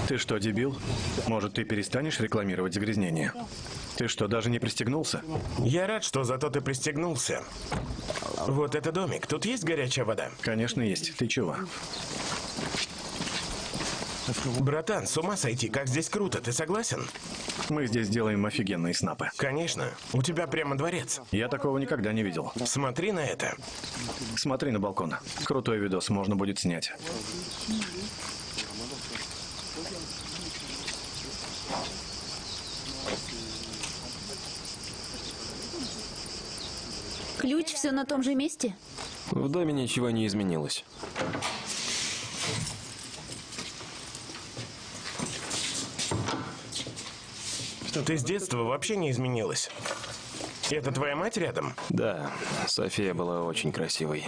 Ты что, дебил? Может, ты перестанешь рекламировать загрязнение? Ты что, даже не пристегнулся? Я рад, что зато ты пристегнулся. Вот это домик. Тут есть горячая вода? Конечно, есть. Ты чего? Братан, с ума сойти, как здесь круто. Ты согласен? Мы здесь делаем офигенные снапы. Конечно. У тебя прямо дворец. Я такого никогда не видел. Смотри на это. Смотри на балкон. Крутой видос, можно будет снять. Ключ все на том же месте? В доме ничего не изменилось. Ты с детства вообще не изменилась. Это твоя мать рядом? Да, София была очень красивой.